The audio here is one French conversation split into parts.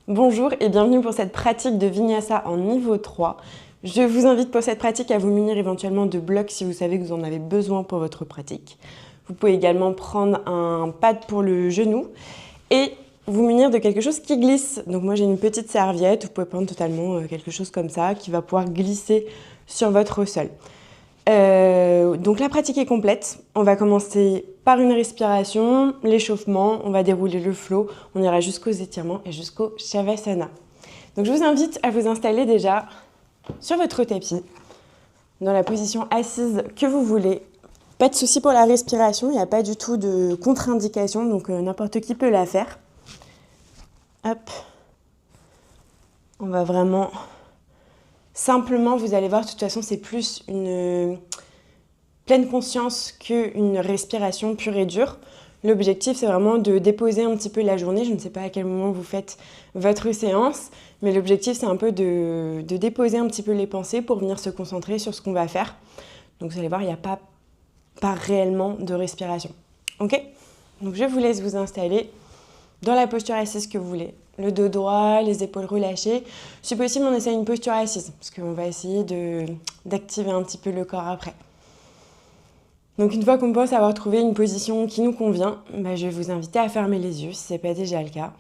Bonjour et bienvenue pour cette pratique de Vinyasa en niveau 3. Je vous invite pour cette pratique à vous munir éventuellement de blocs si vous savez que vous en avez besoin pour votre pratique. Vous pouvez également prendre un pad pour le genou et vous munir de quelque chose qui glisse. Donc moi j'ai une petite serviette, vous pouvez prendre totalement quelque chose comme ça qui va pouvoir glisser sur votre sol. Donc la pratique est complète. On va commencer par une respiration, l'échauffement, on va dérouler le flow, on ira jusqu'aux étirements et jusqu'au Shavasana. Donc je vous invite à vous installer déjà sur votre tapis, dans la position assise que vous voulez. Pas de souci pour la respiration, il n'y a pas du tout de contre-indication, donc n'importe qui peut la faire. Hop. On va vraiment... Simplement, vous allez voir, de toute façon, c'est plus une pleine conscience qu'une respiration pure et dure. L'objectif, c'est vraiment de déposer un petit peu la journée. Je ne sais pas à quel moment vous faites votre séance, mais l'objectif, c'est un peu de déposer un petit peu les pensées pour venir se concentrer sur ce qu'on va faire. Donc, vous allez voir, il n'y a pas réellement de respiration. Ok ? Donc, je vous laisse vous installer dans la posture assise que vous voulez. Le dos droit, les épaules relâchées. Si possible, on essaie une posture assise, parce qu'on va essayer d'activer un petit peu le corps après. Donc une fois qu'on pense avoir trouvé une position qui nous convient, je vais vous inviter à fermer les yeux si ce n'est pas déjà le cas.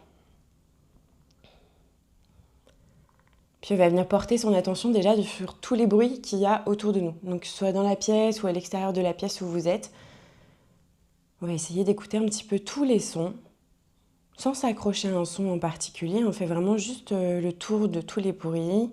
Puis on va venir porter son attention déjà sur tous les bruits qu'il y a autour de nous. Donc que ce soit dans la pièce ou à l'extérieur de la pièce où vous êtes. On va essayer d'écouter un petit peu tous les sons, sans s'accrocher à un son en particulier. On fait vraiment juste le tour de tous les bruits.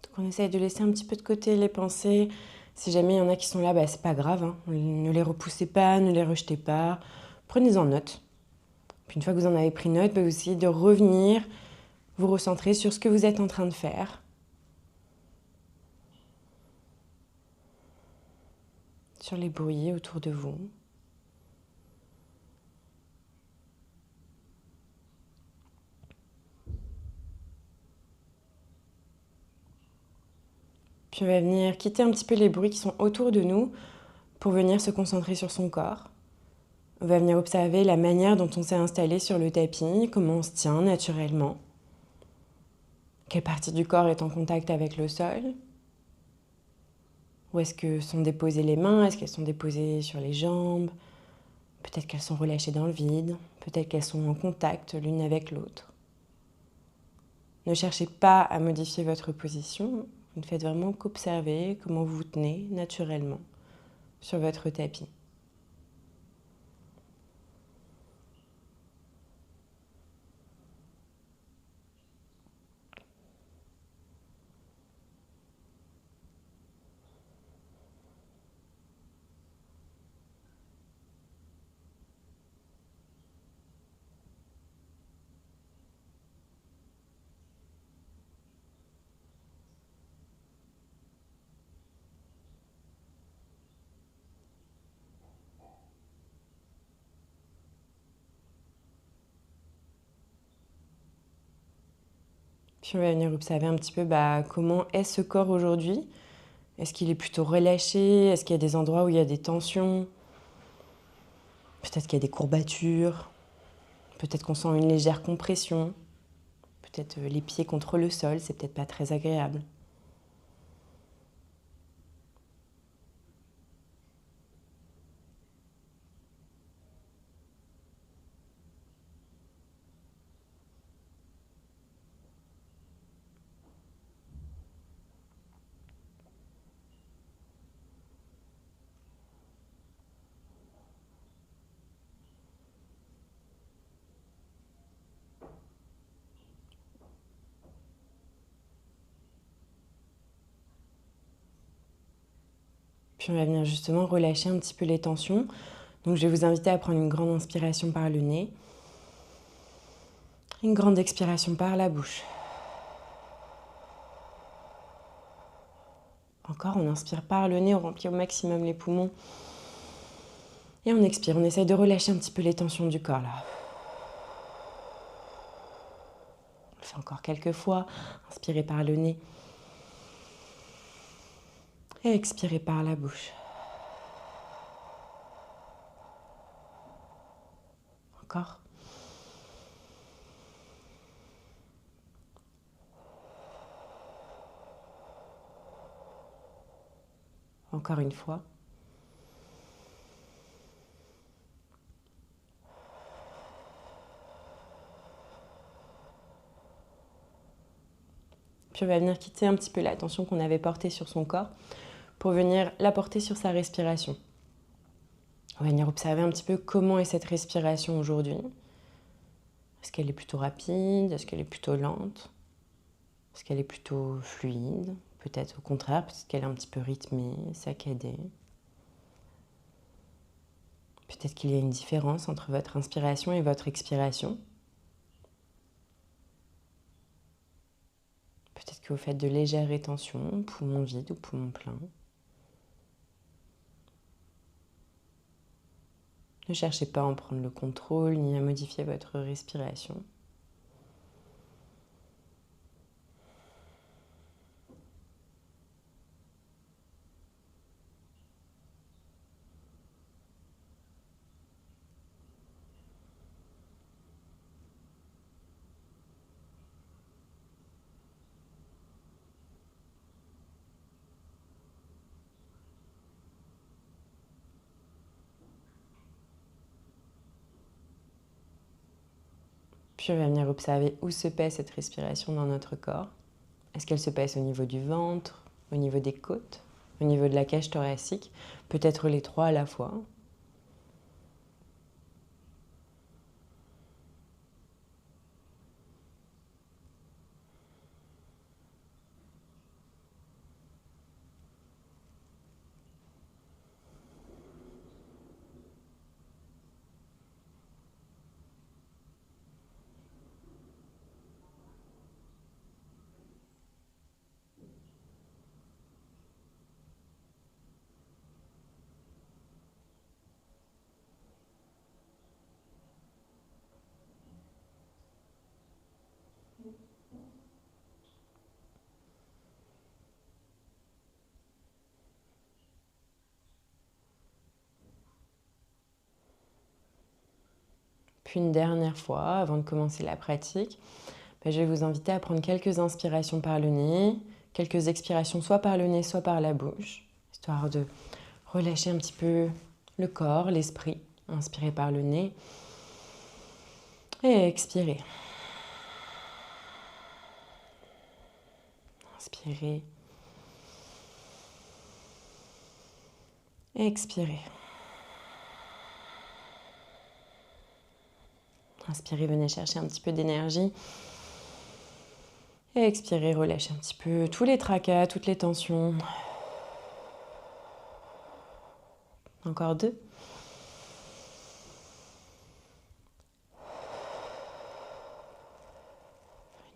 Donc on essaye de laisser un petit peu de côté les pensées. Si jamais il y en a qui sont là, c'est pas grave. Hein. Ne les repoussez pas, ne les rejetez pas. Prenez-en note. Puis une fois que vous en avez pris note, vous essayez de revenir, vous recentrer sur ce que vous êtes en train de faire. Sur les bruits autour de vous. Puis on va venir quitter un petit peu les bruits qui sont autour de nous pour venir se concentrer sur son corps. On va venir observer la manière dont on s'est installé sur le tapis, comment on se tient naturellement. Quelle partie du corps est en contact avec le sol? Où est-ce que sont déposées les mains? Est-ce qu'elles sont déposées sur les jambes? Peut-être qu'elles sont relâchées dans le vide. Peut-être qu'elles sont en contact l'une avec l'autre. Ne cherchez pas à modifier votre position. Vous ne faites vraiment qu'observer comment vous vous tenez naturellement sur votre tapis. Puis on va venir observer un petit peu comment est ce corps aujourd'hui. Est-ce qu'il est plutôt relâché? Est-ce qu'il y a des endroits où il y a des tensions? Peut-être qu'il y a des courbatures. Peut-être qu'on sent une légère compression. Peut-être les pieds contre le sol, c'est peut-être pas très agréable. Puis on va venir justement relâcher un petit peu les tensions. Donc je vais vous inviter à prendre une grande inspiration par le nez. Une grande expiration par la bouche. Encore, on inspire par le nez, on remplit au maximum les poumons. Et on expire, on essaye de relâcher un petit peu les tensions du corps là. On le fait encore quelques fois. Inspirez par le nez. Et expirez par la bouche. Encore. Encore une fois. Puis on va venir quitter un petit peu la tension qu'on avait portée sur son corps pour venir la porter sur sa respiration. On va venir observer un petit peu comment est cette respiration aujourd'hui. Est-ce qu'elle est plutôt rapide? Est-ce qu'elle est plutôt lente? Est-ce qu'elle est plutôt fluide? Peut-être au contraire, peut-être qu'elle est un petit peu rythmée, saccadée. Peut-être qu'il y a une différence entre votre inspiration et votre expiration. Peut-être que vous faites de légères rétentions, poumon vide ou poumon plein. Ne cherchez pas à en prendre le contrôle ni à modifier votre respiration. Puis on va venir observer où se paie cette respiration dans notre corps. Est-ce qu'elle se passe au niveau du ventre, au niveau des côtes, au niveau de la cage thoracique? Peut-être les trois à la fois. Puis une dernière fois, avant de commencer la pratique, je vais vous inviter à prendre quelques inspirations par le nez, quelques expirations soit par le nez, soit par la bouche, histoire de relâcher un petit peu le corps, l'esprit. Inspirez par le nez et expirez. Inspirez. Expirez. Inspirez, venez chercher un petit peu d'énergie. Et expirez, relâchez un petit peu tous les tracas, toutes les tensions. Encore deux.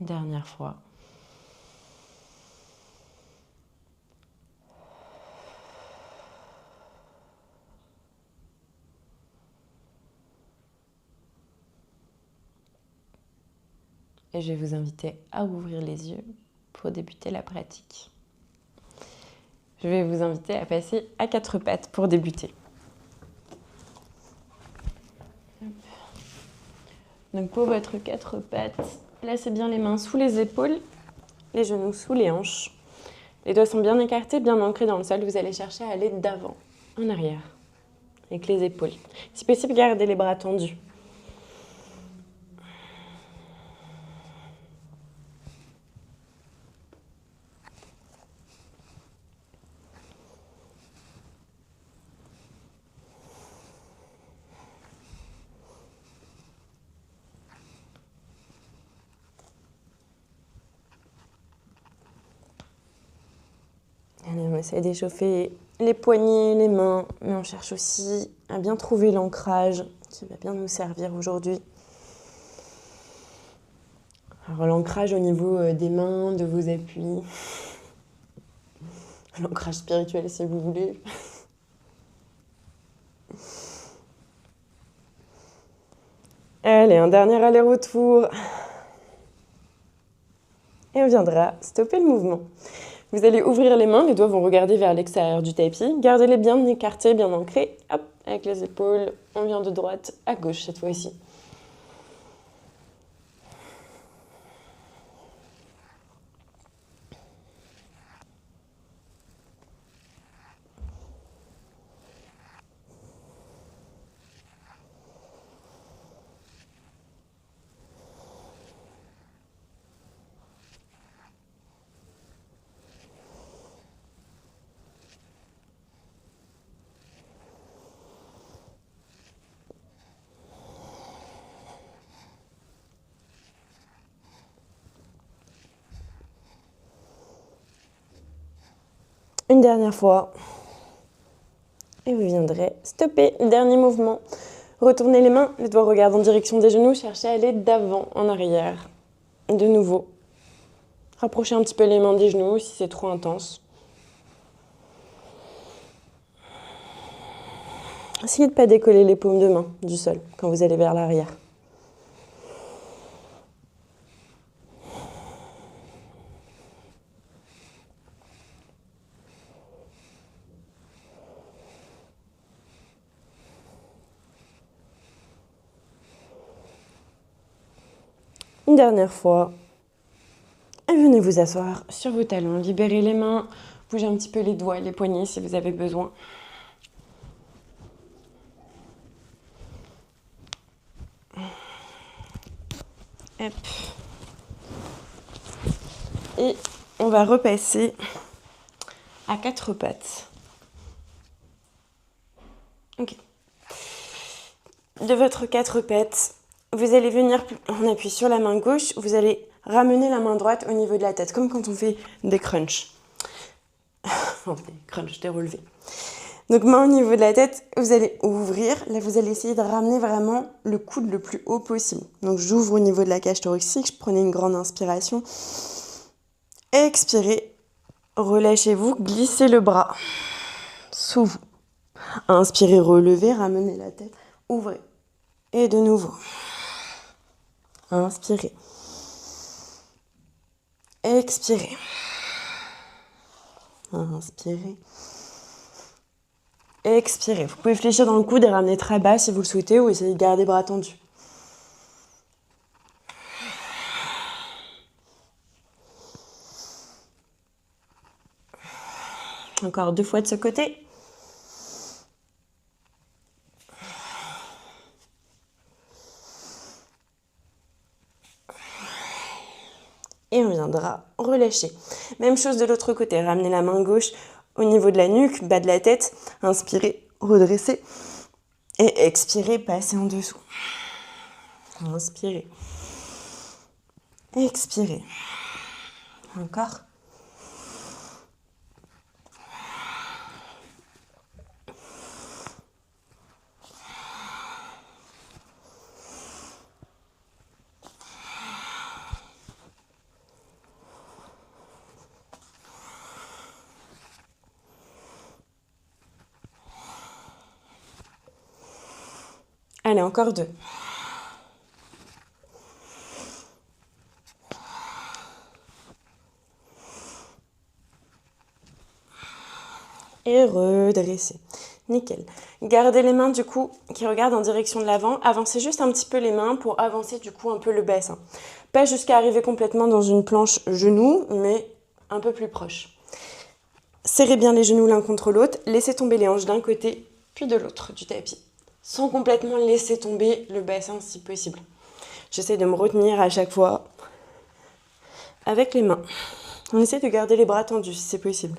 Une dernière fois. Et je vais vous inviter à ouvrir les yeux pour débuter la pratique. Je vais vous inviter à passer à quatre pattes pour débuter. Donc pour votre quatre pattes, placez bien les mains sous les épaules, les genoux sous les hanches. Les doigts sont bien écartés, bien ancrés dans le sol. Vous allez chercher à aller d'avant, en arrière, avec les épaules. Si possible, gardez les bras tendus. Allez, on essaie d'échauffer les poignets, les mains, mais on cherche aussi à bien trouver l'ancrage qui va bien nous servir aujourd'hui. Alors l'ancrage au niveau des mains, de vos appuis, l'ancrage spirituel si vous voulez. Allez, un dernier aller-retour. Et on viendra stopper le mouvement. Vous allez ouvrir les mains, les doigts vont regarder vers l'extérieur du tapis. Gardez-les bien écartés, bien ancrés. Hop, avec les épaules, on vient de droite à gauche cette fois-ci. Une dernière fois. Et vous viendrez stopper. Dernier mouvement. Retournez les mains, les doigts regardent en direction des genoux. Cherchez à aller d'avant en arrière. De nouveau. Rapprochez un petit peu les mains des genoux si c'est trop intense. Essayez de ne pas décoller les paumes de main du sol quand vous allez vers l'arrière. Une dernière fois. Et venez vous asseoir sur vos talons. Libérez les mains. Bougez un petit peu les doigts et les poignets si vous avez besoin. Hop. Et on va repasser à 4 pattes. Ok. De votre 4 pattes, vous allez venir en appui sur la main gauche. Vous allez ramener la main droite au niveau de la tête, comme quand on fait des crunchs. Enfin, des crunchs, des relevés. Donc main au niveau de la tête, vous allez ouvrir. Là, vous allez essayer de ramener vraiment le coude le plus haut possible. Donc j'ouvre au niveau de la cage thoracique. Je prenais une grande inspiration. Expirez. Relâchez-vous. Glissez le bras sous vous. Inspirez, relevez, ramenez la tête. Ouvrez. Et de nouveau. Inspirez. Expirez. Inspirez. Expirez. Vous pouvez fléchir dans le coude et ramener très bas si vous le souhaitez ou essayer de garder les bras tendus. Encore 2 fois de ce côté. Et on viendra relâcher. Même chose de l'autre côté. Ramenez la main gauche au niveau de la nuque, bas de la tête. Inspirez, redressez. Et expirez, passez en dessous. Inspirez. Expirez. Encore. Allez, encore 2. Et redressez. Nickel. Gardez les mains du coup qui regardent en direction de l'avant. Avancez juste un petit peu les mains pour avancer du coup un peu le bassin. Pas jusqu'à arriver complètement dans une planche genou, mais un peu plus proche. Serrez bien les genoux l'un contre l'autre. Laissez tomber les hanches d'un côté puis de l'autre du tapis. Sans complètement laisser tomber le bassin si possible. J'essaie de me retenir à chaque fois avec les mains. On essaie de garder les bras tendus si c'est possible.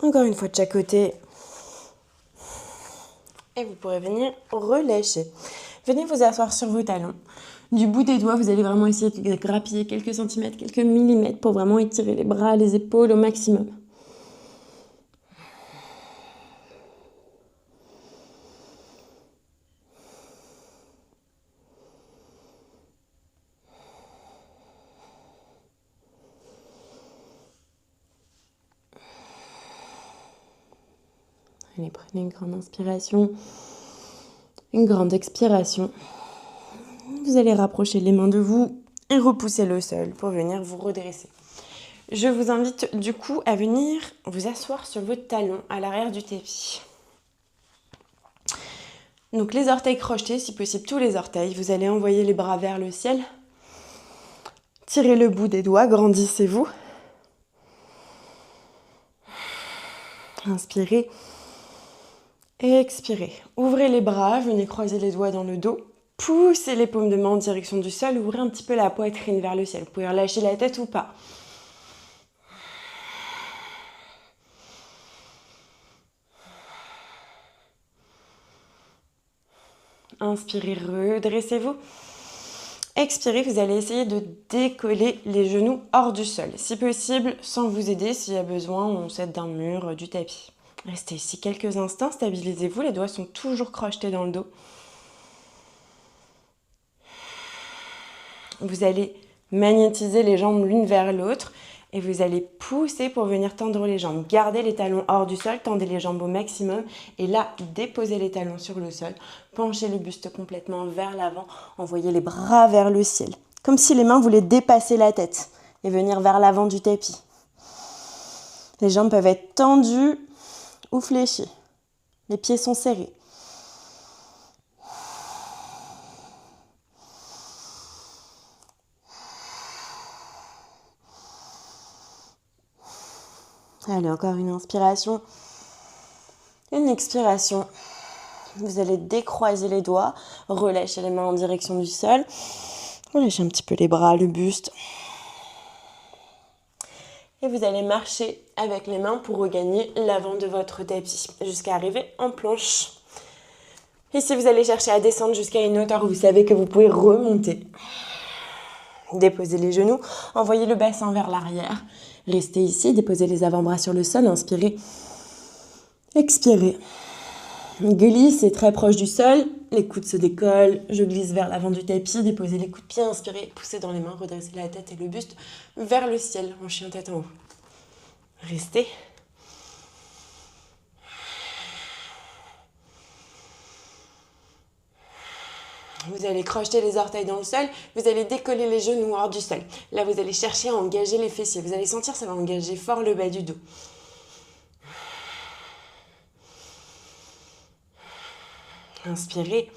Encore une fois de chaque côté. Et vous pourrez venir relâcher. Venez vous asseoir sur vos talons. Du bout des doigts, vous allez vraiment essayer de grappiller quelques centimètres, quelques millimètres pour vraiment étirer les bras, les épaules au maximum. Allez, prenez une grande inspiration, une grande expiration. Vous allez rapprocher les mains de vous et repousser le sol pour venir vous redresser. Je vous invite du coup à venir vous asseoir sur vos talons à l'arrière du tapis. Donc les orteils crochetés, si possible tous les orteils. Vous allez envoyer les bras vers le ciel. Tirez le bout des doigts, grandissez-vous. Inspirez. Expirez. Ouvrez les bras, venez croiser les doigts dans le dos. Poussez les paumes de main en direction du sol. Ouvrez un petit peu la poitrine vers le ciel. Vous pouvez relâcher la tête ou pas. Inspirez, redressez-vous. Expirez, vous allez essayer de décoller les genoux hors du sol. Si possible, sans vous aider, s'il y a besoin, on s'aide d'un mur, du tapis. Restez ici quelques instants, stabilisez-vous, les doigts sont toujours crochetés dans le dos. Vous allez magnétiser les jambes l'une vers l'autre et vous allez pousser pour venir tendre les jambes. Gardez les talons hors du sol, tendez les jambes au maximum et là, déposez les talons sur le sol. Penchez le buste complètement vers l'avant, envoyez les bras vers le ciel. Comme si les mains voulaient dépasser la tête et venir vers l'avant du tapis. Les jambes peuvent être tendues ou fléchies. Les pieds sont serrés. Allez, encore une inspiration. Une expiration. Vous allez décroiser les doigts, relâcher les mains en direction du sol. Relâchez un petit peu les bras, le buste. Et vous allez marcher avec les mains pour regagner l'avant de votre tapis jusqu'à arriver en planche. Ici, vous allez chercher à descendre jusqu'à une hauteur où vous savez que vous pouvez remonter. Déposez les genoux, envoyez le bassin vers l'arrière. Restez ici, déposez les avant-bras sur le sol, inspirez, expirez. Glissez très proche du sol, les coudes se décollent, je glisse vers l'avant du tapis, déposez les coups de pied, inspirez, poussez dans les mains, redressez la tête et le buste vers le ciel, en chien tête en haut. Restez. Vous allez crocheter les orteils dans le sol, vous allez décoller les genoux hors du sol. Là, vous allez chercher à engager les fessiers. Vous allez sentir, ça va engager fort le bas du dos. Inspirez,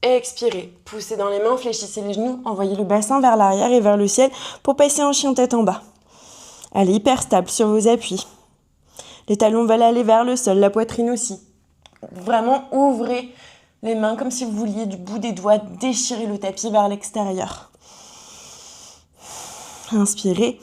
expirez. Poussez dans les mains, fléchissez les genoux, envoyez le bassin vers l'arrière et vers le ciel pour passer en chien tête en bas. Allez, hyper stable sur vos appuis. Les talons veulent aller vers le sol, la poitrine aussi. Vraiment, ouvrez les mains comme si vous vouliez du bout des doigts déchirer le tapis vers l'extérieur. Inspirez.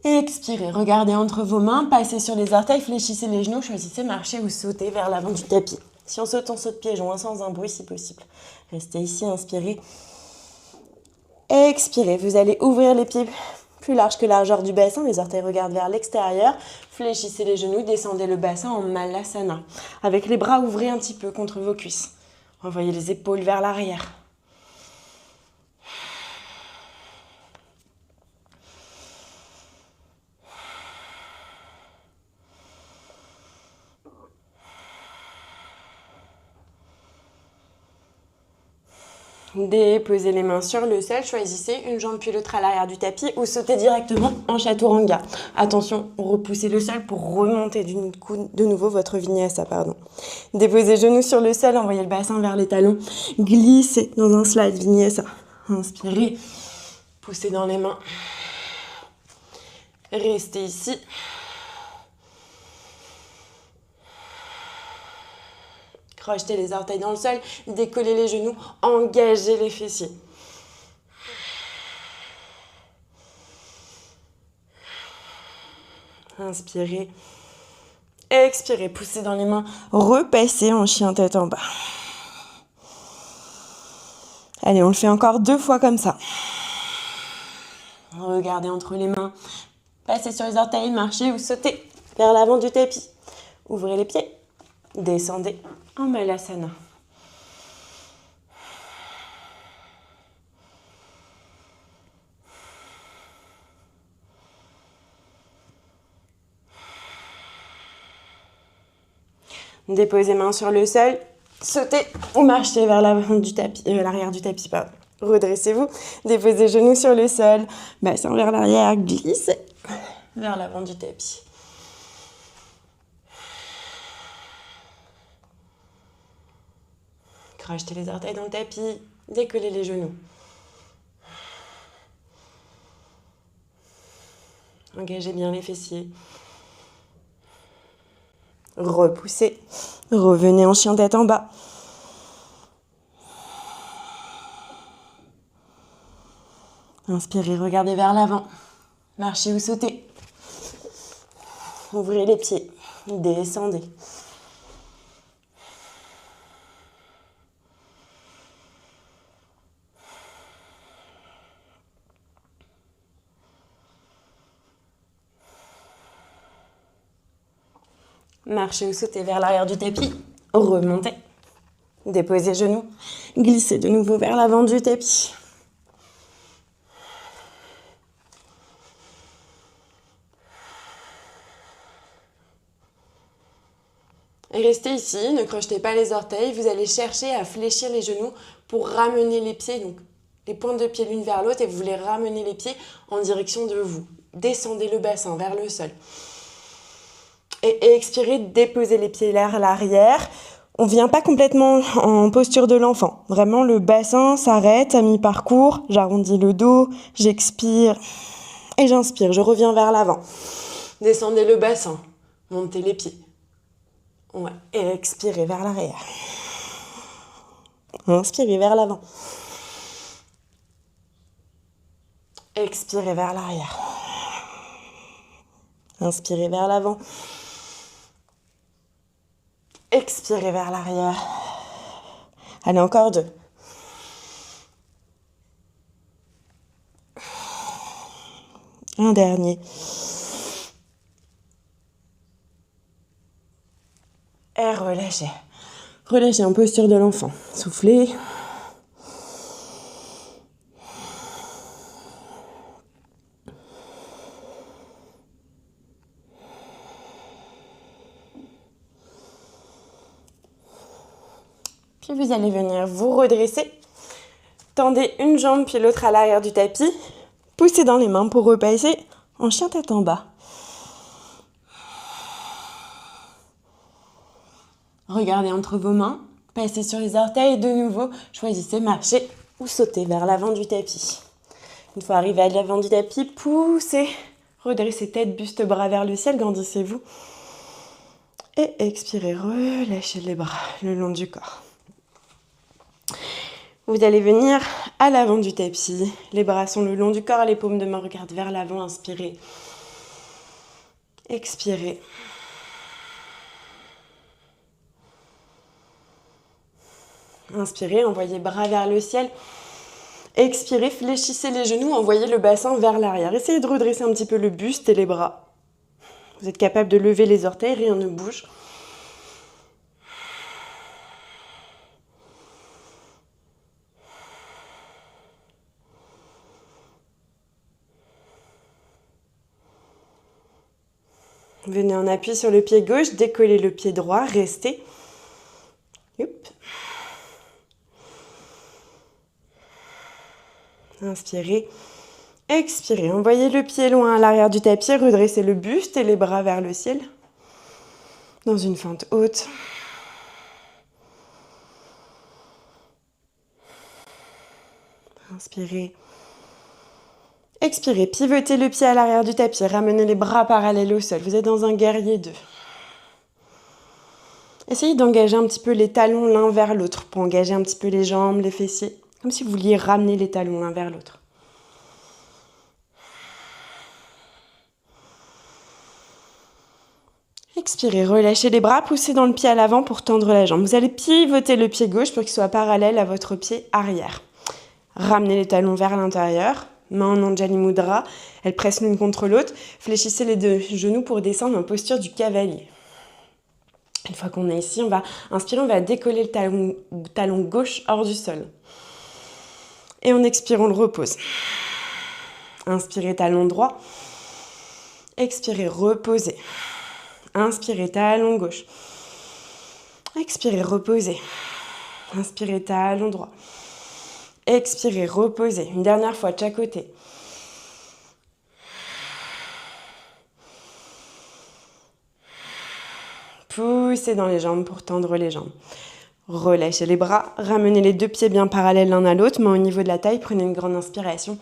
Expirez. Regardez entre vos mains, passez sur les orteils, fléchissez les genoux, choisissez marcher ou sauter vers l'avant du tapis. Si on saute pieds joints sans un bruit si possible. Restez ici, inspirez. Expirez. Vous allez ouvrir les pieds plus larges que la largeur du bassin. Les orteils regardent vers l'extérieur. Fléchissez les genoux, descendez le bassin en Malasana. Avec les bras, ouvrez un petit peu contre vos cuisses. Envoyez les épaules vers l'arrière. Déposez les mains sur le sol, choisissez une jambe puis l'autre à l'arrière du tapis ou sautez directement en chaturanga. Attention, repoussez le sol pour remonter de nouveau votre vinyasa. Déposez genoux sur le sol, envoyez le bassin vers les talons, glissez dans un slide vinyasa. Inspirez, poussez dans les mains. Restez ici. Crochetez les orteils dans le sol, décollez les genoux, engagez les fessiers. Inspirez. Expirez, poussez dans les mains. Repassez en chien tête en bas. Allez, on le fait encore 2 fois comme ça. Regardez entre les mains. Passez sur les orteils, marchez ou sautez vers l'avant du tapis. Ouvrez les pieds. Descendez en Malasana. Déposez main sur le sol. Sautez ou marchez vers l'avant du tapis, l'arrière du tapis, pardon. Redressez-vous, déposez genoux sur le sol, bassin vers l'arrière, glissez vers l'avant du tapis. Crochetez les orteils dans le tapis, décollez les genoux. Engagez bien les fessiers. Repoussez, revenez en chien tête en bas. Inspirez, regardez vers l'avant. Marchez ou sautez. Ouvrez les pieds. Descendez. Marchez ou sautez vers l'arrière du tapis. Remontez. Déposez genoux. Glissez de nouveau vers l'avant du tapis. Et restez ici, ne crochetez pas les orteils. Vous allez chercher à fléchir les genoux pour ramener les pieds, donc les pointes de pied l'une vers l'autre, et vous voulez ramener les pieds en direction de vous. Descendez le bassin vers le sol. Et expirez, déposez les pieds vers l'arrière. On ne vient pas complètement en posture de l'enfant. Vraiment, le bassin s'arrête à mi-parcours. J'arrondis le dos, j'expire et j'inspire. Je reviens vers l'avant. Descendez le bassin, montez les pieds. Ouais. Et expirez vers l'arrière. Inspirez vers l'avant. Expirez vers l'arrière. Inspirez vers l'avant. Expirez vers l'arrière. Allez, encore 2. Un dernier. Et relâchez. Relâchez en posture de l'enfant. Soufflez. Puis vous allez venir vous redresser. Tendez une jambe puis l'autre à l'arrière du tapis. Poussez dans les mains pour repasser en chien tête en bas. Regardez entre vos mains, passez sur les orteils et de nouveau, choisissez marcher ou sauter vers l'avant du tapis. Une fois arrivé à l'avant du tapis, poussez, redressez tête, buste, bras vers le ciel, grandissez-vous. Et expirez, relâchez les bras le long du corps. Vous allez venir à l'avant du tapis, les bras sont le long du corps, les paumes de main regardent vers l'avant, inspirez. Expirez. Inspirez, envoyez bras vers le ciel. Expirez, fléchissez les genoux, envoyez le bassin vers l'arrière. Essayez de redresser un petit peu le buste et les bras. Vous êtes capable de lever les orteils, rien ne bouge. Venez en appui sur le pied gauche, décollez le pied droit, restez. Hop. Inspirez, expirez. Envoyez le pied loin à l'arrière du tapis, redressez le buste et les bras vers le ciel. Dans une fente haute. Inspirez. Expirez, pivotez le pied à l'arrière du tapis, ramenez les bras parallèles au sol. Vous êtes dans un guerrier 2. Essayez d'engager un petit peu les talons l'un vers l'autre pour engager un petit peu les jambes, les fessiers. Comme si vous vouliez ramener les talons l'un vers l'autre. Expirez, relâchez les bras, poussez dans le pied à l'avant pour tendre la jambe. Vous allez pivoter le pied gauche pour qu'il soit parallèle à votre pied arrière. Ramenez les talons vers l'intérieur, main en Anjali Mudra, elles pressent l'une contre l'autre. Fléchissez les deux genoux pour descendre en posture du cavalier. Une fois qu'on est ici, on va inspirer, on va décoller le talon gauche hors du sol. Et en expirant, on le repose. Inspirez, talon droit. Expirez, reposez. Inspirez, talon gauche. Expirez, reposez. Inspirez, talon droit. Expirez, reposez. Une dernière fois de chaque côté. Poussez dans les jambes pour tendre les jambes. Relâchez les bras, ramenez les deux pieds bien parallèles l'un à l'autre, main au niveau de la taille, prenez une grande inspiration.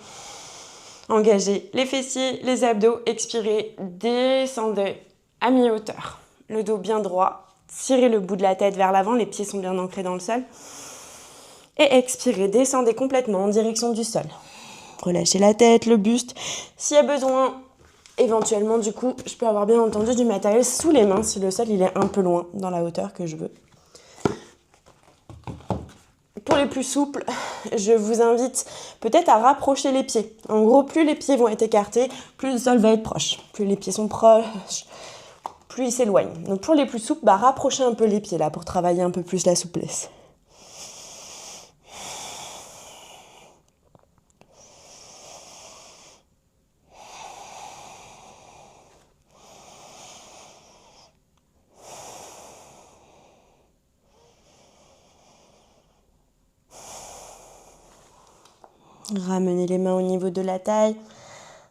Engagez les fessiers, les abdos, expirez, descendez à mi-hauteur. Le dos bien droit, tirez le bout de la tête vers l'avant, les pieds sont bien ancrés dans le sol. Et expirez, descendez complètement en direction du sol. Relâchez la tête, le buste. S'il y a besoin, éventuellement, du coup, je peux avoir bien entendu du matériel sous les mains si le sol il est un peu loin dans la hauteur que je veux. Pour les plus souples, je vous invite peut-être à rapprocher les pieds. En gros, plus les pieds vont être écartés, plus le sol va être proche. Plus les pieds sont proches, plus ils s'éloignent. Donc pour les plus souples, rapprochez un peu les pieds là pour travailler un peu plus la souplesse. Ramenez les mains au niveau de la taille.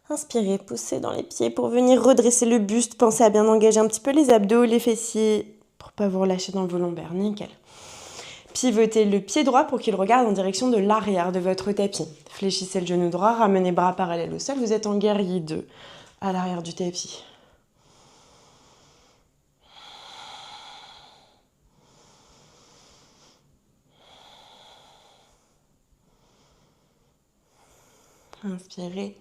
Inspirez, poussez dans les pieds pour venir redresser le buste. Pensez à bien engager un petit peu les abdos, les fessiers, pour ne pas vous relâcher dans vos lombaires. Nickel. Pivotez le pied droit pour qu'il regarde en direction de l'arrière de votre tapis. Fléchissez le genou droit, ramenez les bras parallèles au sol. Vous êtes en guerrier 2 à l'arrière du tapis. Inspirez.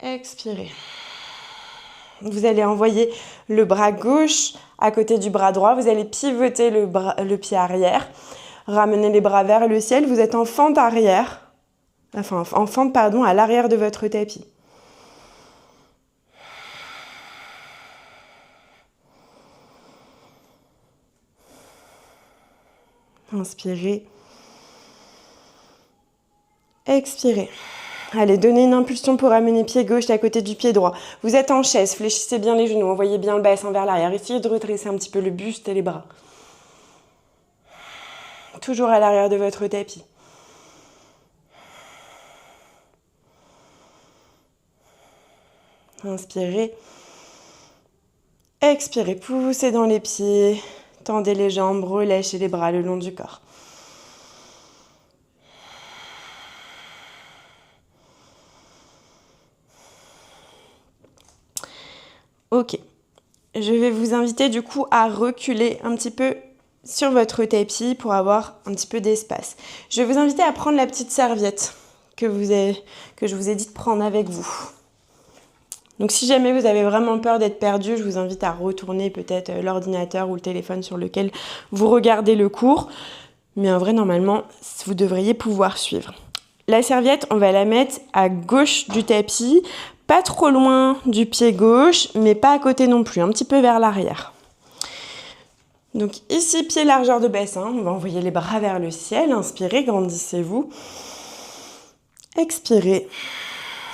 Expirez. Vous allez envoyer le bras gauche à côté du bras droit. Vous allez pivoter le pied arrière. Ramenez les bras vers le ciel. Vous êtes en fente arrière. En fente, à l'arrière de votre tapis. Inspirez. Expirez. Allez, donnez une impulsion pour amener pied gauche à côté du pied droit. Vous êtes en chaise, fléchissez bien les genoux, envoyez bien le bassin vers l'arrière. Essayez de redresser un petit peu le buste et les bras. Toujours à l'arrière de votre tapis. Inspirez. Expirez, poussez dans les pieds. Tendez les jambes, relâchez les bras le long du corps. Ok, je vais vous inviter du coup à reculer un petit peu sur votre tapis pour avoir un petit peu d'espace. Je vais vous inviter à prendre la petite serviette que je vous ai dit de prendre avec vous. Donc si jamais vous avez vraiment peur d'être perdu, je vous invite à retourner peut-être l'ordinateur ou le téléphone sur lequel vous regardez le cours. Mais en vrai, normalement, vous devriez pouvoir suivre. La serviette, on va la mettre à gauche du tapis, pas trop loin du pied gauche, mais pas à côté non plus, un petit peu vers l'arrière. Donc ici, pied largeur de bassin, on va envoyer les bras vers le ciel, inspirez, grandissez-vous. Expirez.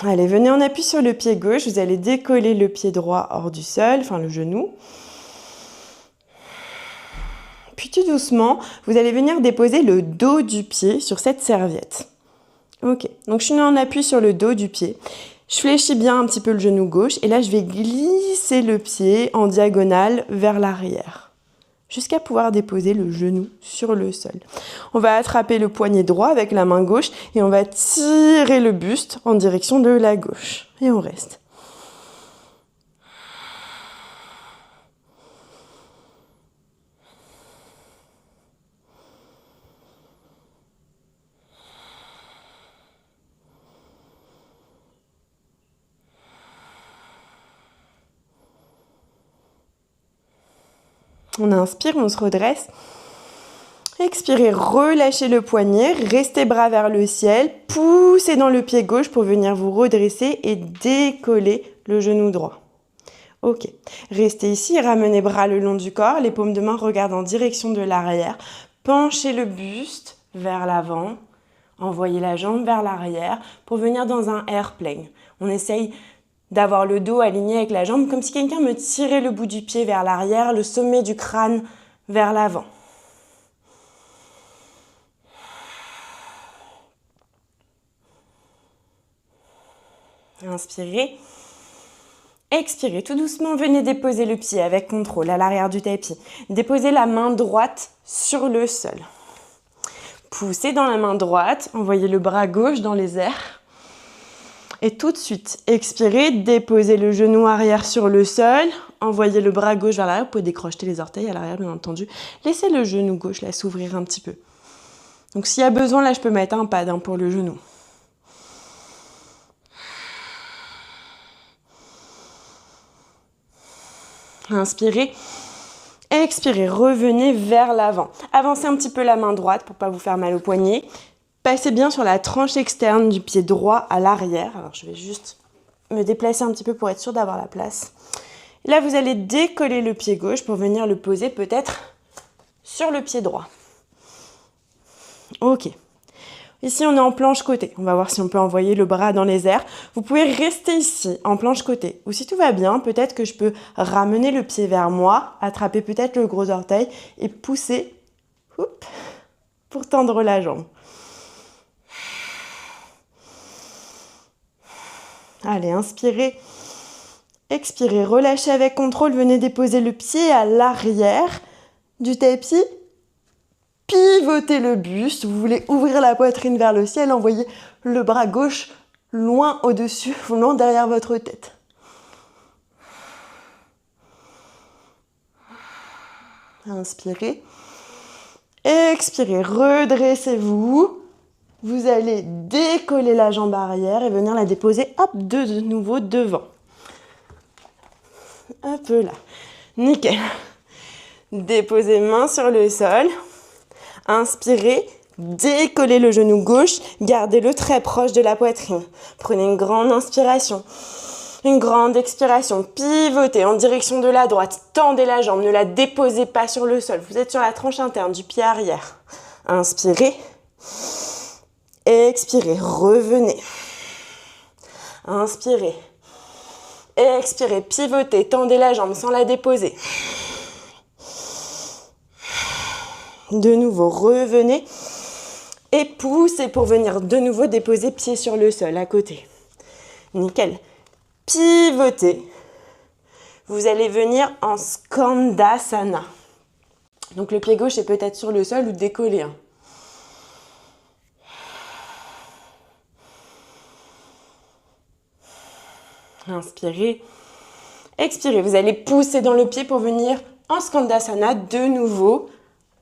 Allez, venez en appui sur le pied gauche, vous allez décoller le pied droit hors du sol, le genou. Puis tout doucement, vous allez venir déposer le dos du pied sur cette serviette. Ok, donc je suis en appui sur le dos du pied. Je fléchis bien un petit peu le genou gauche et là je vais glisser le pied en diagonale vers l'arrière jusqu'à pouvoir déposer le genou sur le sol. On va attraper le poignet droit avec la main gauche et on va tirer le buste en direction de la gauche. Et on reste. On inspire, on se redresse. Expirez, relâchez le poignet, restez bras vers le ciel, poussez dans le pied gauche pour venir vous redresser et décoller le genou droit. Ok, restez ici, ramenez bras le long du corps, les paumes de main regardent en direction de l'arrière, penchez le buste vers l'avant, envoyez la jambe vers l'arrière pour venir dans un airplane. On essaye d'avoir le dos aligné avec la jambe comme si quelqu'un me tirait le bout du pied vers l'arrière, le sommet du crâne vers l'avant. Inspirez. Expirez tout doucement, venez déposer le pied avec contrôle à l'arrière du tapis. Déposez la main droite sur le sol. Poussez dans la main droite, envoyez le bras gauche dans les airs. Et tout de suite, expirez, déposez le genou arrière sur le sol, envoyez le bras gauche vers l'arrière. Vous pouvez décrocher les orteils à l'arrière, bien entendu. Laissez le genou gauche là s'ouvrir un petit peu. Donc s'il y a besoin, là, je peux mettre un pad pour le genou. Inspirez, expirez, revenez vers l'avant. Avancez un petit peu la main droite pour ne pas vous faire mal au poignet. Passez bien sur la tranche externe du pied droit à l'arrière. Alors je vais juste me déplacer un petit peu pour être sûre d'avoir la place. Là, vous allez décoller le pied gauche pour venir le poser peut-être sur le pied droit. Ok. Ici, on est en planche côté. On va voir si on peut envoyer le bras dans les airs. Vous pouvez rester ici, en planche côté. Ou si tout va bien, peut-être que je peux ramener le pied vers moi, attraper peut-être le gros orteil et pousser pour tendre la jambe. Allez, inspirez. Expirez, relâchez avec contrôle. Venez déposer le pied à l'arrière du tapis. Pivotez le buste, vous voulez ouvrir la poitrine vers le ciel, envoyez le bras gauche loin au-dessus, loin derrière votre tête. Inspirez. Expirez, redressez-vous. Vous allez décoller la jambe arrière et venir la déposer de nouveau devant. Hop là. Nickel. Déposez main sur le sol. Inspirez, décollez le genou gauche, gardez-le très proche de la poitrine. Prenez une grande inspiration, une grande expiration, pivotez en direction de la droite, tendez la jambe, ne la déposez pas sur le sol. Vous êtes sur la tranche interne du pied arrière. Inspirez, expirez, revenez. Inspirez, expirez, pivotez, tendez la jambe sans la déposer. De nouveau, revenez et poussez pour venir de nouveau déposer pied sur le sol à côté. Nickel. Pivotez. Vous allez venir en Skandasana. Donc le pied gauche est peut-être sur le sol ou décollé. Inspirez. Expirez. Vous allez pousser dans le pied pour venir en Skandasana de nouveau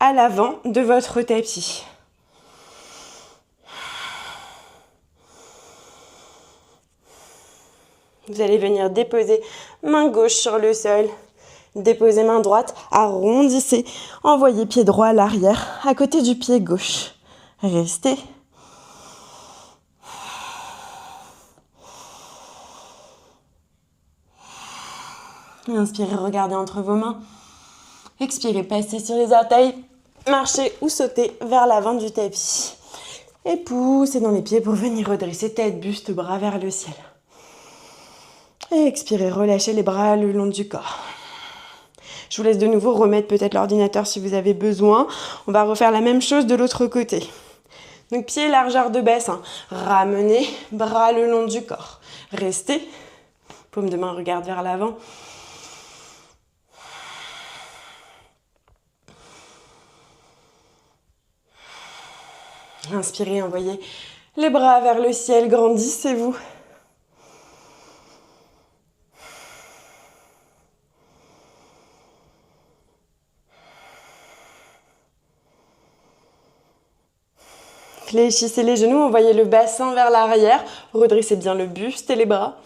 à l'avant de votre tapis. Vous allez venir déposer main gauche sur le sol, déposez main droite, arrondissez, envoyez pied droit à l'arrière, à côté du pied gauche. Restez. Inspirez, regardez entre vos mains. Expirez, passez sur les orteils, marchez ou sautez vers l'avant du tapis. Et poussez dans les pieds pour venir redresser tête, buste, bras vers le ciel. Et expirez, relâchez les bras le long du corps. Je vous laisse de nouveau remettre peut-être l'ordinateur si vous avez besoin. On va refaire la même chose de l'autre côté. Donc pied, largeur de bassin. Ramenez, bras le long du corps. Restez. Paume de main regarde vers l'avant. Inspirez, envoyez les bras vers le ciel, grandissez-vous. Fléchissez les genoux, envoyez le bassin vers l'arrière, redressez bien le buste et les bras.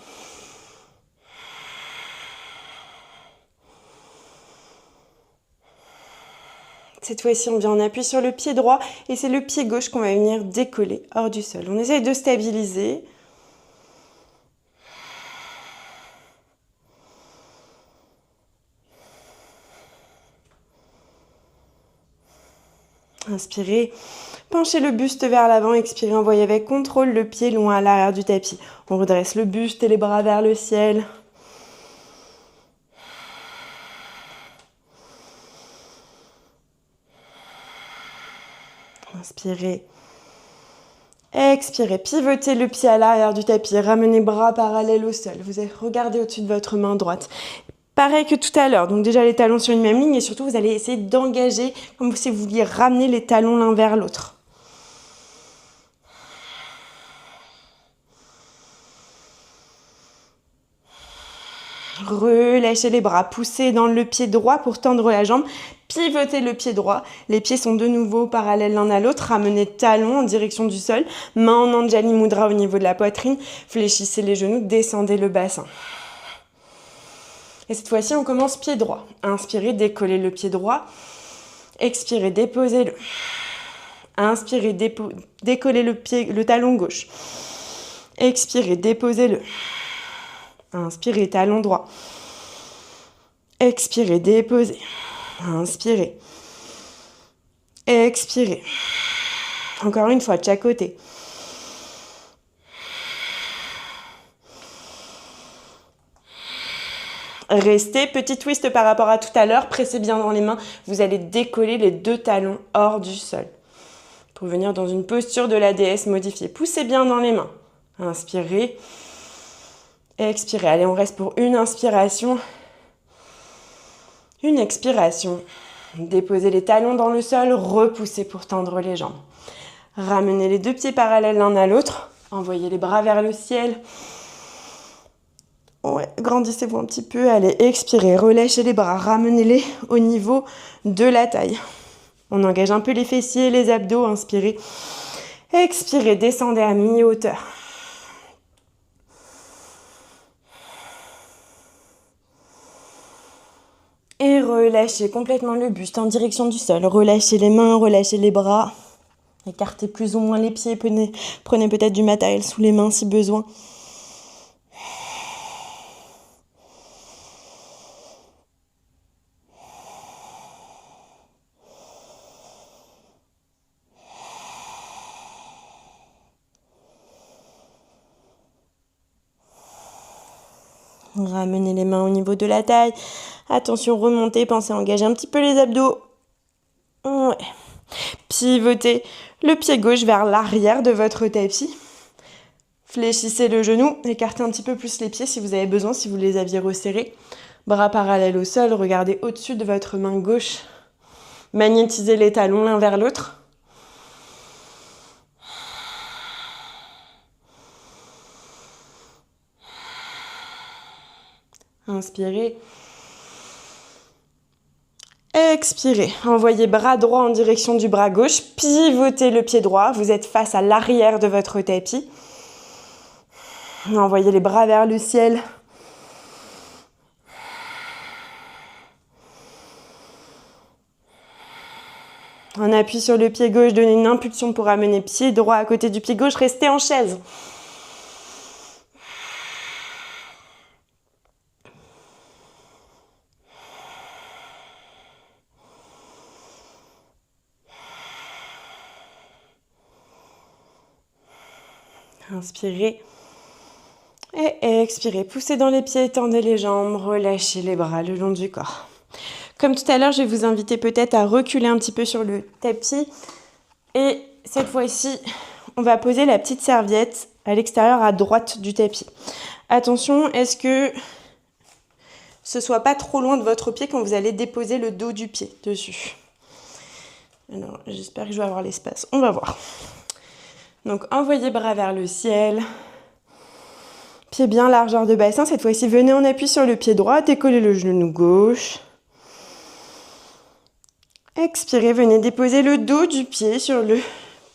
Cette fois-ci, on vient en appui sur le pied droit et c'est le pied gauche qu'on va venir décoller hors du sol. On essaye de stabiliser. Inspirez, penchez le buste vers l'avant, expirez, envoyez avec contrôle le pied loin à l'arrière du tapis. On redresse le buste et les bras vers le ciel. Inspirez, expirez, pivotez le pied à l'arrière du tapis, ramenez bras parallèles au sol. Vous allez regarder au-dessus de votre main droite. Pareil que tout à l'heure, donc déjà les talons sur une même ligne et surtout vous allez essayer d'engager comme si vous vouliez ramener les talons l'un vers l'autre. Relâchez les bras, poussez dans le pied droit pour tendre la jambe, pivotez le pied droit. Les pieds sont de nouveau parallèles l'un à l'autre, ramenez talons en direction du sol, main en Anjali Mudra au niveau de la poitrine, fléchissez les genoux, descendez le bassin. Et cette fois-ci, on commence pied droit. Inspirez, décollez le pied droit. Expirez, déposez-le. Inspirez, décollez le talon gauche. Expirez, déposez-le. Inspirez, talon droit. Expirez, déposez. Inspirez. Expirez. Encore une fois, de chaque côté. Restez, petit twist par rapport à tout à l'heure, pressez bien dans les mains, vous allez décoller les deux talons hors du sol. Pour venir dans une posture de la déesse modifiée. Poussez bien dans les mains. Inspirez. Expirez. Allez, on reste pour une inspiration. Une expiration. Déposez les talons dans le sol, repoussez pour tendre les jambes. Ramenez les deux pieds parallèles l'un à l'autre. Envoyez les bras vers le ciel. Ouais, grandissez-vous un petit peu, allez, expirez, relâchez les bras, ramenez-les au niveau de la taille. On engage un peu les fessiers, les abdos, inspirez. Expirez, descendez à mi-hauteur. Et relâchez complètement le buste en direction du sol. Relâchez les mains, relâchez les bras. Écartez plus ou moins les pieds, prenez peut-être du matériel sous les mains si besoin. Ramenez les mains au niveau de la taille. Attention, remontez, pensez à engager un petit peu les abdos. Ouais. Pivotez le pied gauche vers l'arrière de votre tapis. Fléchissez le genou, écartez un petit peu plus les pieds si vous avez besoin, si vous les aviez resserrés. Bras parallèles au sol, regardez au-dessus de votre main gauche. Magnétisez les talons l'un vers l'autre. Inspirez. Expirez. Envoyez bras droit en direction du bras gauche. Pivotez le pied droit. Vous êtes face à l'arrière de votre tapis. Envoyez les bras vers le ciel. En appui sur le pied gauche, donnez une impulsion pour amener pied droit à côté du pied gauche. Restez en chaise. Inspirez et expirez. Poussez dans les pieds, tendez les jambes, relâchez les bras le long du corps. Comme tout à l'heure, je vais vous inviter peut-être à reculer un petit peu sur le tapis. Et cette fois-ci, on va poser la petite serviette à l'extérieur à droite du tapis. Attention, est-ce que ce soit pas trop loin de votre pied quand vous allez déposer le dos du pied dessus. Alors, j'espère que je vais avoir l'espace. On va voir. Donc, envoyez bras vers le ciel. Pied bien, largeur de bassin. Cette fois-ci, venez en appui sur le pied droit. Décollez le genou gauche. Expirez, venez déposer le dos du pied sur le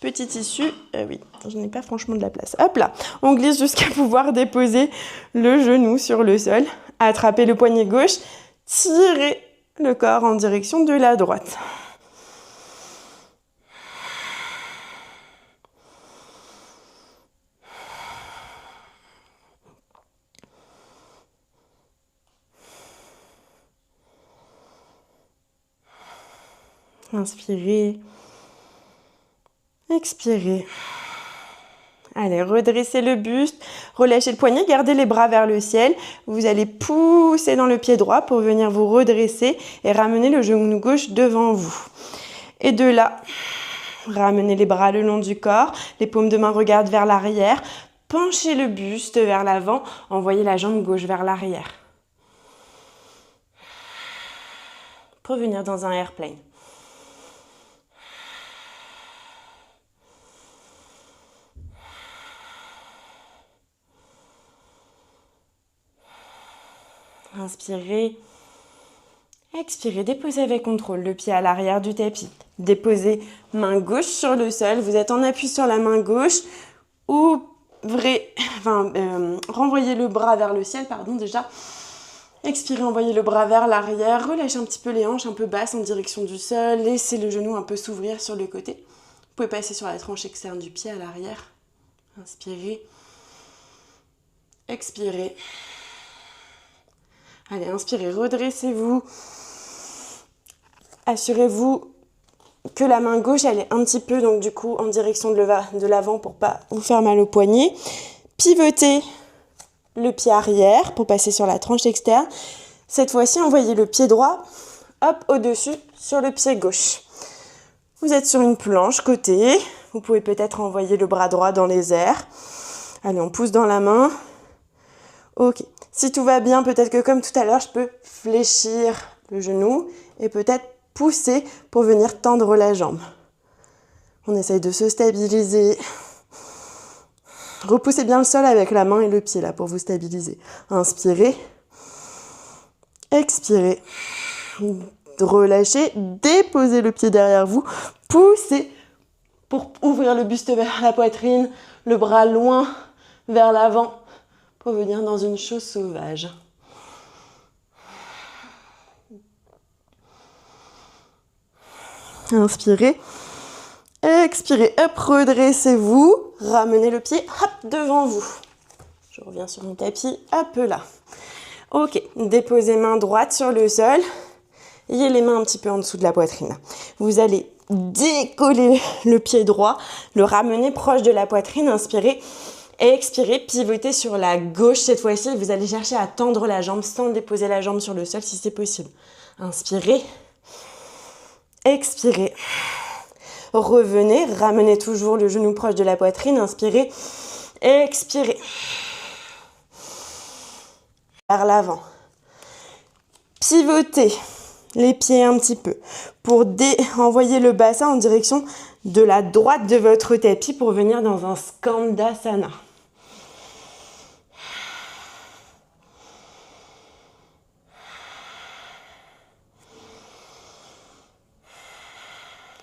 petit tissu. Oui, je n'ai pas franchement de la place. Hop là, on glisse jusqu'à pouvoir déposer le genou sur le sol. Attrapez le poignet gauche. Tirez le corps en direction de la droite. Inspirez. Expirez. Allez, redressez le buste, relâchez le poignet, gardez les bras vers le ciel. Vous allez pousser dans le pied droit pour venir vous redresser et ramener le genou gauche devant vous. Et de là, ramenez les bras le long du corps, les paumes de main regardent vers l'arrière. Penchez le buste vers l'avant, envoyez la jambe gauche vers l'arrière. Pour venir dans un airplane. Inspirez, expirez, déposez avec contrôle le pied à l'arrière du tapis. Déposez main gauche sur le sol, vous êtes en appui sur la main gauche. Renvoyez le bras vers le ciel, déjà. Expirez, envoyez le bras vers l'arrière, relâchez un petit peu les hanches un peu basses en direction du sol, laissez le genou un peu s'ouvrir sur le côté. Vous pouvez passer sur la tranche externe du pied à l'arrière. Inspirez, expirez. Allez, inspirez, redressez-vous. Assurez-vous que la main gauche, elle est un petit peu, donc du coup, en direction de l'avant pour pas vous faire mal au poignet. Pivotez le pied arrière pour passer sur la tranche externe. Cette fois-ci, envoyez le pied droit, hop, au-dessus, sur le pied gauche. Vous êtes sur une planche côté. Vous pouvez peut-être envoyer le bras droit dans les airs. Allez, on pousse dans la main. Ok. Si tout va bien, peut-être que comme tout à l'heure, je peux fléchir le genou et peut-être pousser pour venir tendre la jambe. On essaye de se stabiliser. Repoussez bien le sol avec la main et le pied là pour vous stabiliser. Inspirez. Expirez. Relâchez. Déposez le pied derrière vous. Poussez pour ouvrir le buste vers la poitrine. Le bras loin vers l'avant pour venir dans une chose sauvage. Inspirez. Expirez. Hop, redressez-vous. Ramenez le pied, hop, devant vous. Je reviens sur mon tapis, hop là. Ok, déposez main droite sur le sol. Ayez les mains un petit peu en dessous de la poitrine. Vous allez décoller le pied droit, le ramener proche de la poitrine. Inspirez. Expirez, pivotez sur la gauche cette fois-ci. Vous allez chercher à tendre la jambe sans déposer la jambe sur le sol si c'est possible. Inspirez. Expirez. Revenez, ramenez toujours le genou proche de la poitrine. Inspirez. Expirez. Vers l'avant. Pivotez les pieds un petit peu pour envoyer le bassin en direction de la droite de votre tapis pour venir dans un Skandasana.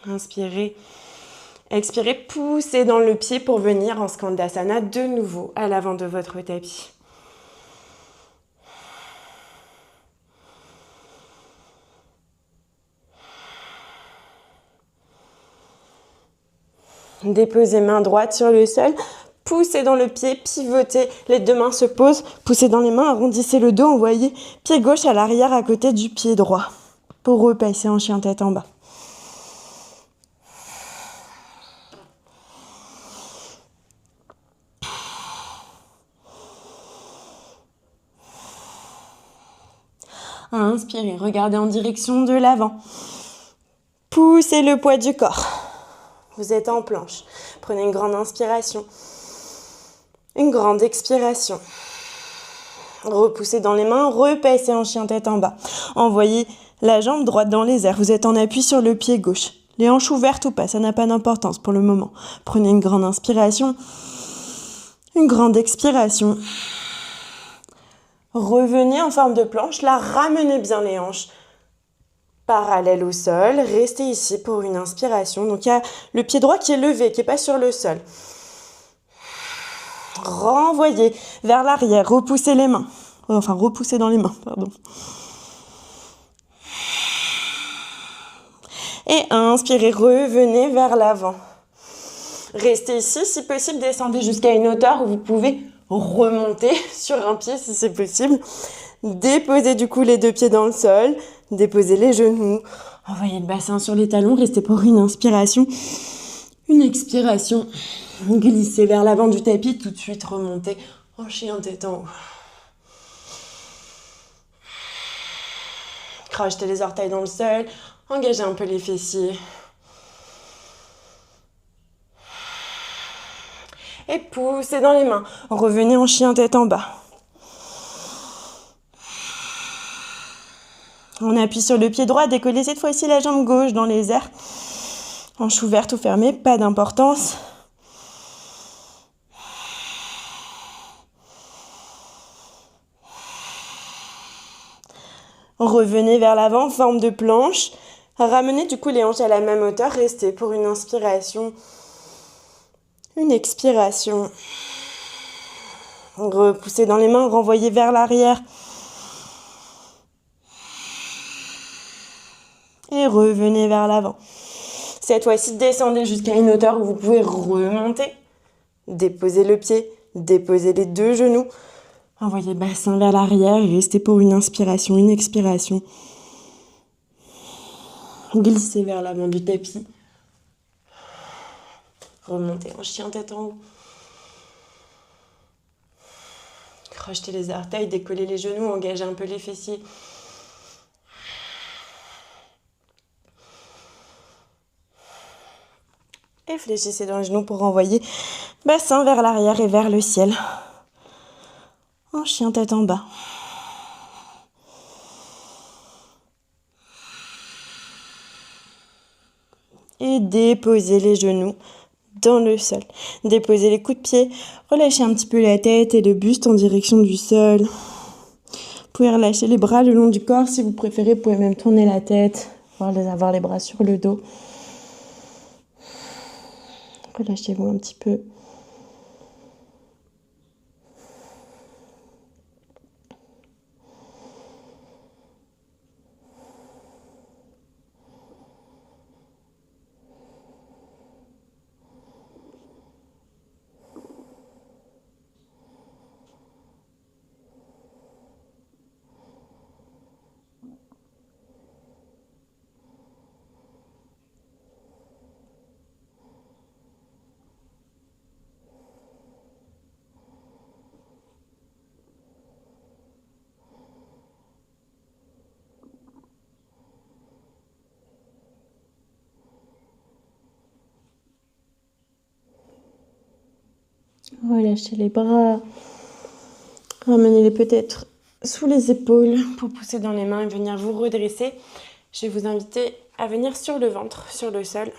Inspirez, expirez, poussez dans le pied pour venir en Skandasana de nouveau à l'avant de votre tapis. Déposez main droite sur le sol, poussez dans le pied, pivotez, les deux mains se posent, poussez dans les mains, arrondissez le dos, envoyez pied gauche à l'arrière à côté du pied droit pour repasser en chien tête en bas. Inspirez, regardez en direction de l'avant. Poussez le poids du corps. Vous êtes en planche. Prenez une grande inspiration. Une grande expiration. Repoussez dans les mains, repassez en chien tête en bas. Envoyez la jambe droite dans les airs. Vous êtes en appui sur le pied gauche. Les hanches ouvertes ou pas, ça n'a pas d'importance pour le moment. Prenez une grande inspiration. Une grande expiration. Revenez en forme de planche. Là, ramenez bien les hanches parallèles au sol. Restez ici pour une inspiration. Donc, il y a le pied droit qui est levé, qui n'est pas sur le sol. Renvoyez vers l'arrière. Repoussez les mains. Enfin, repoussez dans les mains, pardon. Et inspirez, revenez vers l'avant. Restez ici, si possible, descendez jusqu'à une hauteur où vous pouvez remonter sur un pied si c'est possible. Déposez du coup les deux pieds dans le sol. Déposez les genoux. Envoyez le bassin sur les talons, restez pour une inspiration. Une expiration. Glissez vers l'avant du tapis, tout de suite remontez en chien tête en haut. Crochetez les orteils dans le sol, engagez un peu les fessiers. Et poussez dans les mains. Revenez en chien tête en bas. On appuie sur le pied droit, décollez cette fois-ci la jambe gauche dans les airs. Hanche ouverte ou fermée, pas d'importance. Revenez vers l'avant, forme de planche. Ramenez du coup les hanches à la même hauteur. Restez pour une inspiration. Une expiration. Repoussez dans les mains, renvoyez vers l'arrière. Et revenez vers l'avant. Cette fois-ci, descendez jusqu'à une hauteur où vous pouvez remonter. Déposez le pied, déposez les deux genoux. Envoyez bassin vers l'arrière et restez pour une inspiration, une expiration. Glissez vers l'avant du tapis. Remontez en chien tête en haut. Crochetez les orteils, décollez les genoux, engagez un peu les fessiers. Et fléchissez dans les genoux pour renvoyer bassin vers l'arrière et vers le ciel. En chien tête en bas. Et déposez les genoux dans le sol. Déposez les coups de pied. Relâchez un petit peu la tête et le buste en direction du sol. Vous pouvez relâcher les bras le long du corps. Si vous préférez, vous pouvez même tourner la tête. Avoir les bras sur le dos. Relâchez-vous un petit peu. Relâchez les bras. Ramenez-les peut-être sous les épaules pour pousser dans les mains et venir vous redresser. Je vais vous inviter à venir sur le ventre, sur le sol.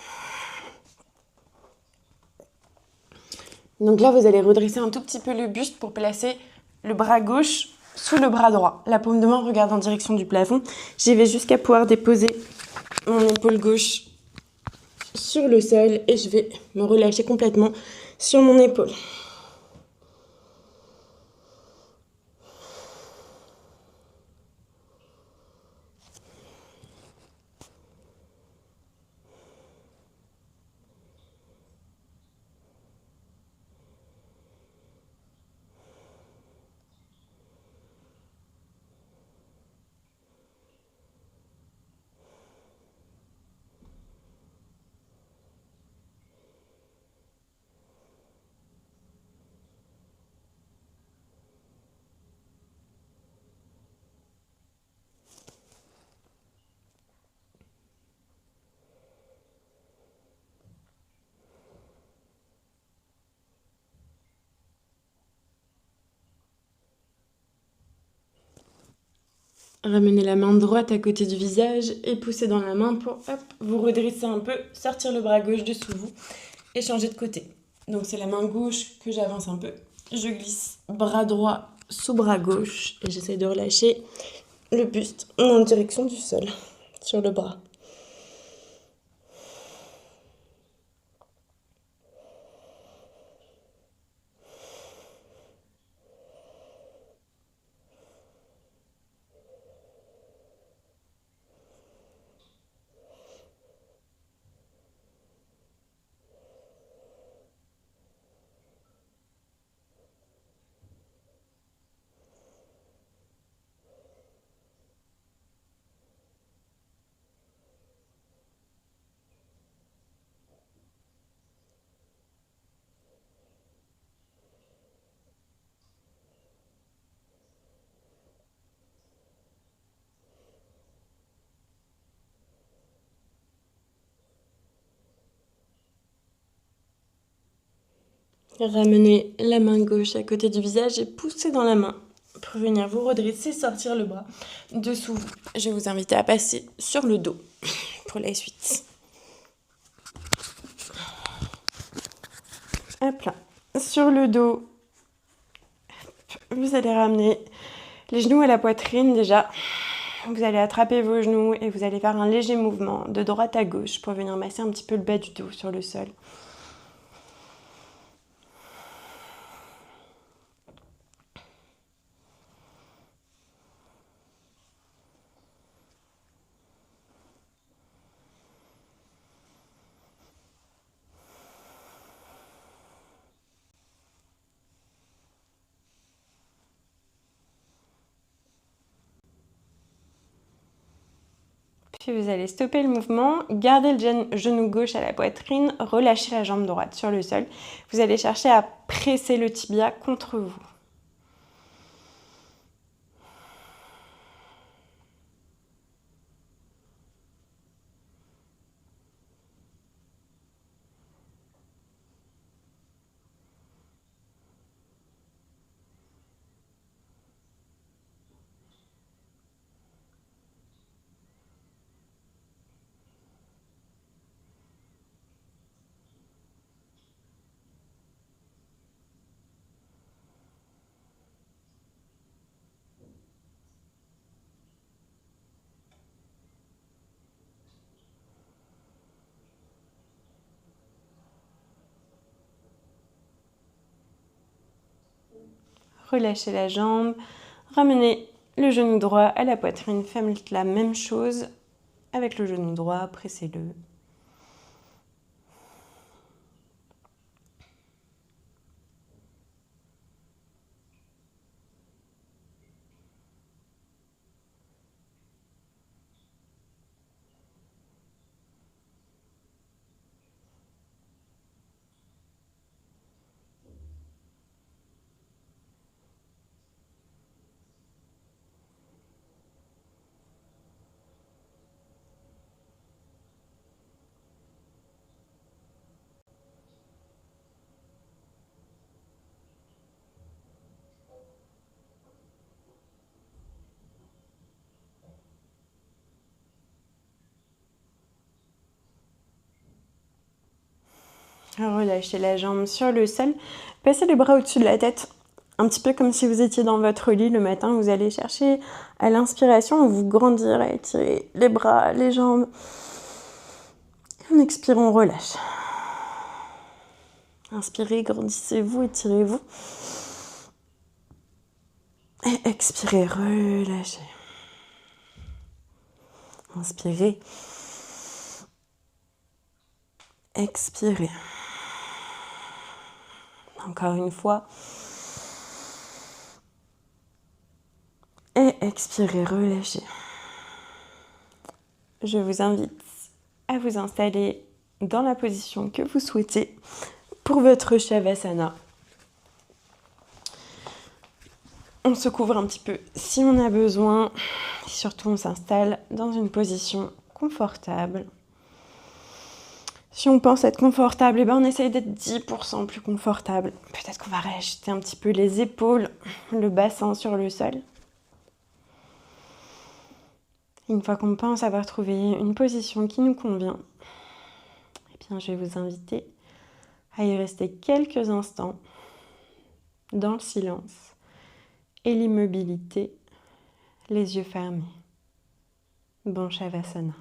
Donc là, vous allez redresser un tout petit peu le buste pour placer le bras gauche sous le bras droit. La paume de main regarde en direction du plafond. J'y vais jusqu'à pouvoir déposer mon épaule gauche sur le sol et je vais me relâcher complètement sur mon épaule. Ramenez la main droite à côté du visage et poussez dans la main pour vous redresser un peu, sortir le bras gauche dessous vous et changer de côté. Donc c'est la main gauche que j'avance un peu. Je glisse bras droit sous bras gauche et j'essaie de relâcher le buste en direction du sol sur le bras. Ramenez la main gauche à côté du visage et poussez dans la main pour venir vous redresser, sortir le bras dessous vous. Je vais vous inviter à passer sur le dos pour la suite. Hop là. Sur le dos, vous allez ramener les genoux à la poitrine déjà. Vous allez attraper vos genoux et vous allez faire un léger mouvement de droite à gauche pour venir masser un petit peu le bas du dos sur le sol. Puis vous allez stopper le mouvement, garder le genou gauche à la poitrine, relâchez la jambe droite sur le sol. Vous allez chercher à presser le tibia contre vous. Relâchez la jambe, ramenez le genou droit à la poitrine, faites la même chose avec le genou droit, pressez-le. Relâchez la jambe sur le sol. Passez les bras au-dessus de la tête. Un petit peu comme si vous étiez dans votre lit le matin. Vous allez chercher à l'inspiration à vous grandir, à étirer les bras, les jambes. En expirant, on relâche. Inspirez, grandissez-vous, étirez-vous. Et expirez, relâchez. Inspirez. Expirez. Encore une fois. Et expirez, relâchez. Je vous invite à vous installer dans la position que vous souhaitez pour votre Shavasana. On se couvre un petit peu si on a besoin. Et surtout, on s'installe dans une position confortable. Si on pense être confortable, eh ben on essaye d'être 10% plus confortable. Peut-être qu'on va réajuster un petit peu les épaules, le bassin sur le sol. Une fois qu'on pense avoir trouvé une position qui nous convient, eh bien, je vais vous inviter à y rester quelques instants dans le silence et l'immobilité, les yeux fermés. Bon Shavasana.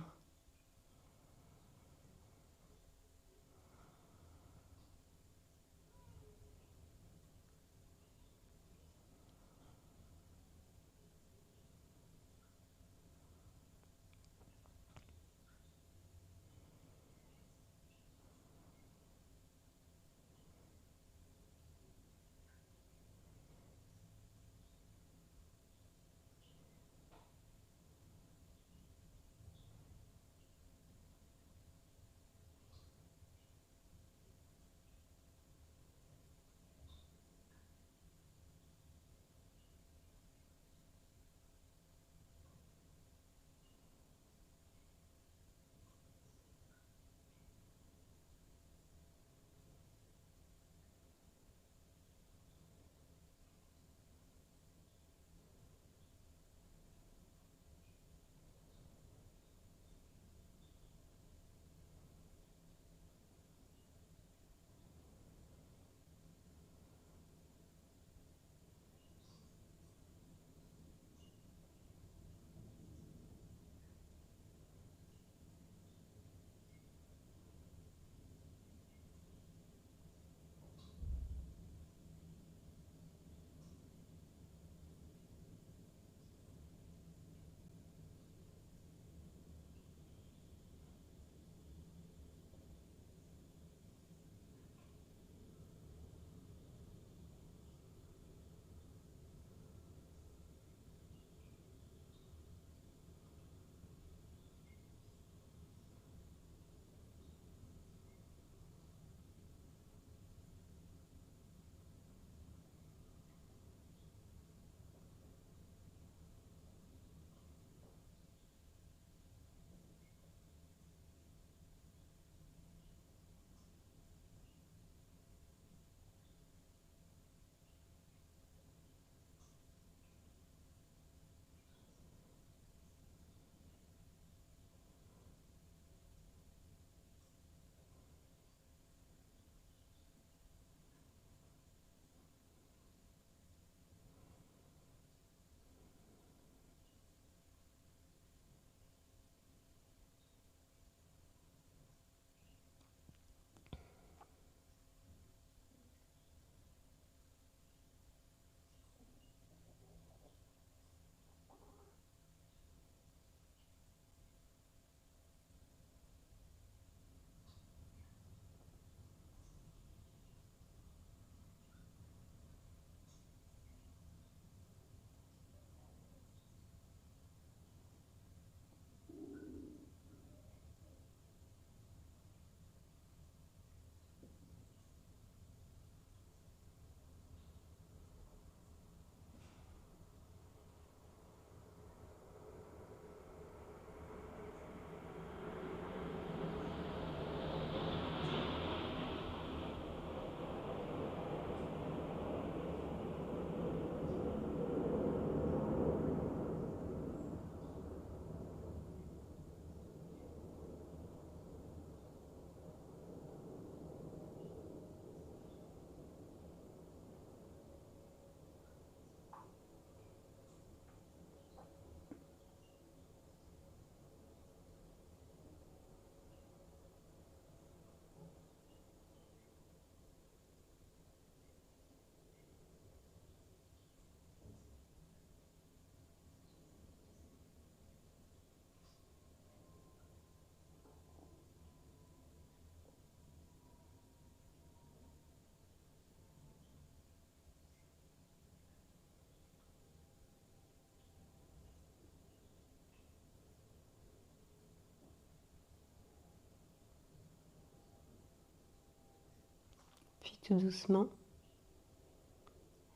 Puis tout doucement,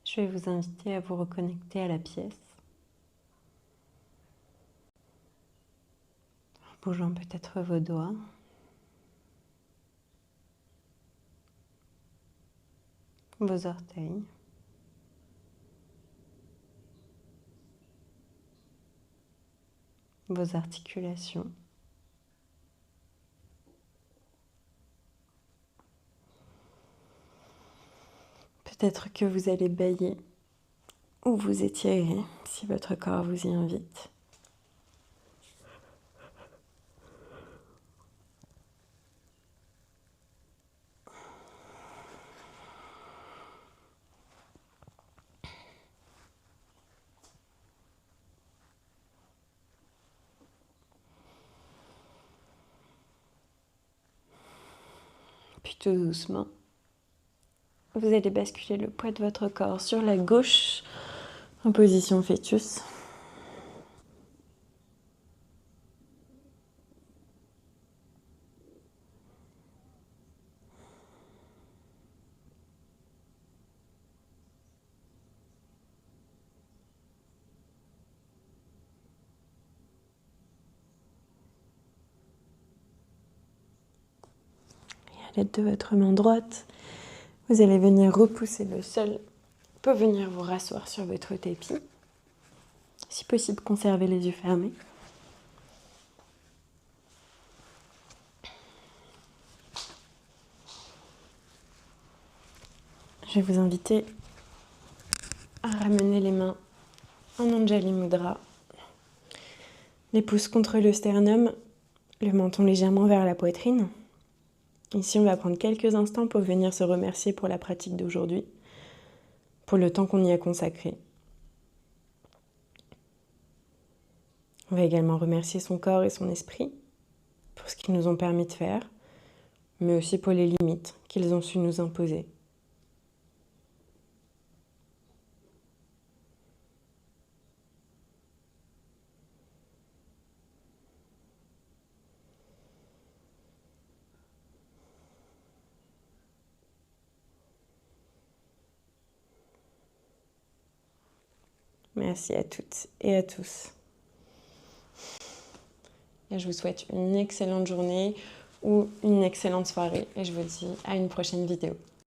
je vais vous inviter à vous reconnecter à la pièce. En bougeant peut-être vos doigts. Vos orteils. Vos articulations. Peut-être que vous allez bâiller ou vous étirer si votre corps vous y invite. Puis tout doucement, vous allez basculer le poids de votre corps sur la gauche en position fœtus. Et à l'aide de votre main droite, vous allez venir repousser le sol pour venir vous rasseoir sur votre tapis. Si possible, conservez les yeux fermés. Je vais vous inviter à ramener les mains en Anjali Mudra. Les pouces contre le sternum, le menton légèrement vers la poitrine. Ici, on va prendre quelques instants pour venir se remercier pour la pratique d'aujourd'hui, pour le temps qu'on y a consacré. On va également remercier son corps et son esprit pour ce qu'ils nous ont permis de faire, mais aussi pour les limites qu'ils ont su nous imposer. Merci à toutes et à tous. Et je vous souhaite une excellente journée ou une excellente soirée et je vous dis à une prochaine vidéo.